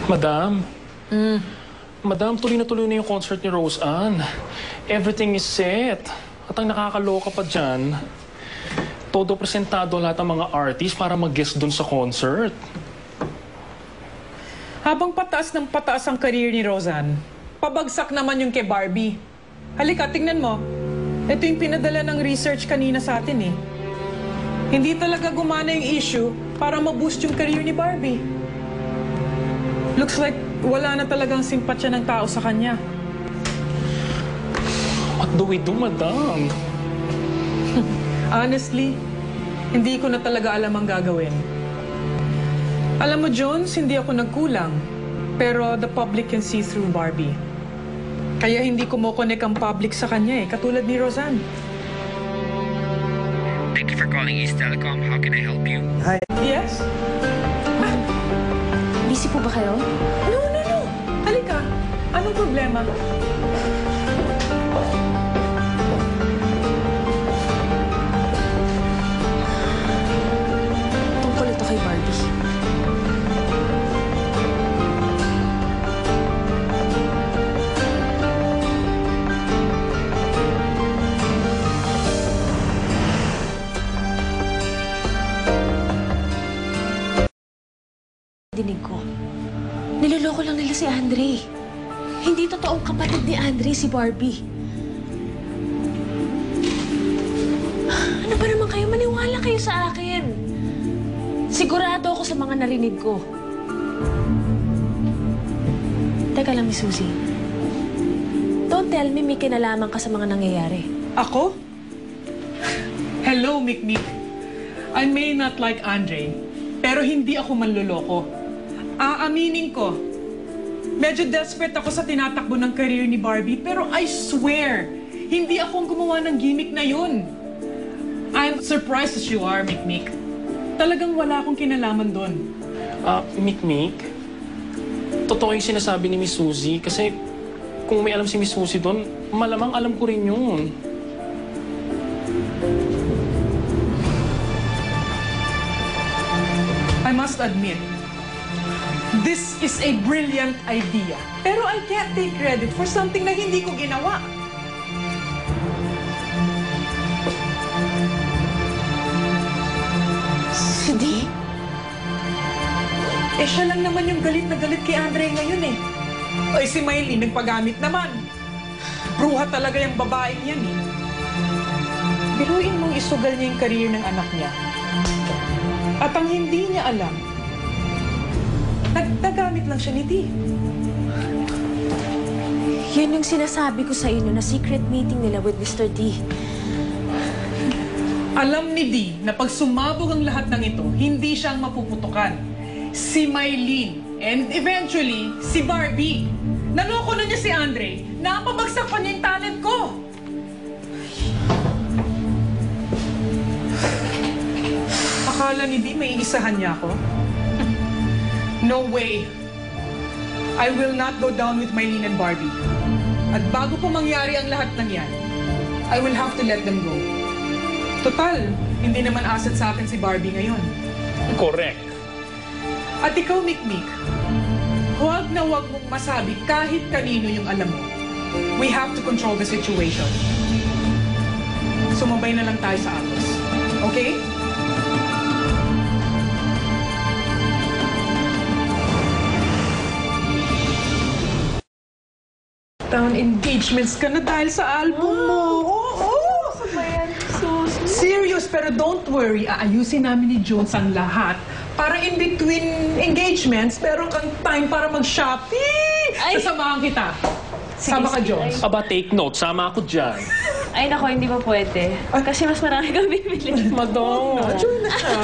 Madam. Madam, tuloy na yung concert ni Rose Ann. Everything is set. At ang nakakaloka pa dyan, todo presentado lahat ng mga artist para mag-guest dun sa concert. Habang pataas ng pataas ang career ni Roseanne, pabagsak naman yung kay Barbie. Halika, tingnan mo. Ito yung pinadala ng research kanina sa atin eh. Hindi talaga gumana yung issue para ma-boost yung career ni Barbie. Looks like wala na talagang simpatsya ng tao sa kanya. What do we do, madam? Honestly, hindi ko na talaga alam ang gagawin. Alam mo, Jones, hindi ako nagkulang. Pero the public can see through Barbie. Kaya hindi kumokonek ang public sa kanya eh, katulad ni Roseanne. Thank you for calling East Telecom. How can I help you? Hi. Yes? Busy po ba kayo? No. Halika. Anong problema? Tungkol ito kay Barbie. Dinig ko. Niloloko lang nila si Andre. Hindi totoong kapatid ni Andre si Barbie. Ano ba naman kayo? Maniwala kayo sa akin. Sigurado ako sa mga narinig ko. Teka lang, Miss Susie. Don't tell me may kinalaman ka sa mga nangyayari. Ako? Hello, Mikmik. I may not like Andre, pero hindi ako manloloko. Aaminin ko, medyo desperate ako sa tinatakbo ng career ni Barbie, pero I swear, hindi ako ang gumawa ng gimmick na yun. I'm surprised as you are, Mikmik. Talagang wala akong kinalaman doon. Mikmik, totoo yung sinasabi ni Miss Susie kasi kung may alam si Miss Susie doon, malamang alam ko rin yun. I must admit, this is a brilliant idea. Pero I can't take credit for something na hindi ko ginawa. Hindi. Eh, siya lang naman yung galit na galit kay Andre ngayon eh. Ay, si Miley nagpagamit naman. Bruha talaga yung babaeng yan eh. Biruin mong isugal niya yung career ng anak niya. At ang hindi niya alam, nagtagamit lang siya ni Dee. Yun yung sinasabi ko sa inyo na secret meeting nila with Mr. D. Alam ni Dee na pag sumabog ang lahat ng ito, hindi siya ang mapuputukan. Si Mylene and eventually si Barbie. Naloko na niya si Andre. Napabagsak pa niya yung talent ko. Akala ni Dee may isahan niya ako? No way. I will not go down with Mylene and Barbie. At bago pa mangyari ang lahat ng yan, I will have to let them go. Total, hindi naman asset sa akin si Barbie ngayon. Correct. At ikaw, Mikmik, huwag na huwag mong masabi kahit kanino yung alam mo. We have to control the situation. Sumabay na lang tayo sa Atos. Okay? Town engagements ka na dahil sa album mo. Oo! Serious, pero don't worry. Aayusin namin ni Jones ang lahat para in between engagements, meron kang time para mag-shopping. Sasamahan kita. Sama ka, Jones. Aba, take note. Sama ako dyan. Ay, nako, hindi pa pwede. Kasi mas marami kang bibili. Madam. Join na siya.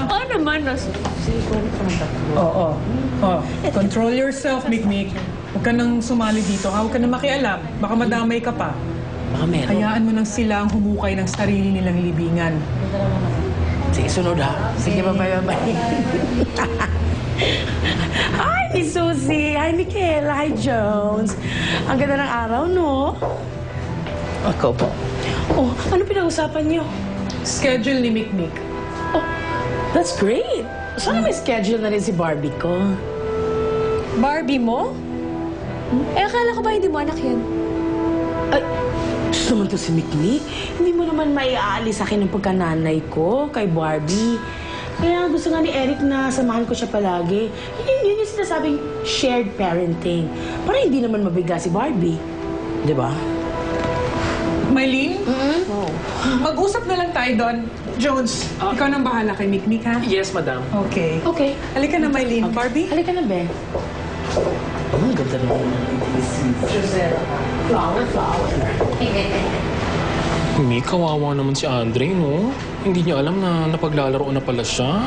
Oo naman, no? Oo. Control yourself, Mikmik. Huwag ka nang sumali dito. Huwag ka nang makialam. Baka madamay ka pa. Baka meron. Hayaan mo nang sila ang humukay ng sarili nilang libingan. Sige, sunod ha. Sige, bye-bye. Hi, Miss Susie. Hi, Michaela. Hi, Jones. Ang ganda ng araw, no? Ako po. Oh, ano pinag-usapan niyo? Schedule ni Mikmik. Oh, that's great. Sana may schedule na rin si Barbie ko. Barbie mo? Eh, akala ko ba hindi mo anak yan? Ay, gusto naman to si Mikmik. Hindi mo naman maiaalis sa akin ng pagkananay ko kay Barbie. Kaya gusto nga ni Eric na samahan ko siya palagi. Yun yung sinasabing shared parenting. Para hindi naman mabiga si Barbie. Di ba? Mylene? Mag-usap na lang tayo doon. Jones, ikaw nang bahala kay Mikmik, ha? Yes, madam. Okay. Okay. Halika na, Mylene. Barbie? Halika na, Ben. Oh, ganda naman. Flower, flower. May kawawa naman si Andre, no? Hindi niya alam na napaglalaro na pala siya.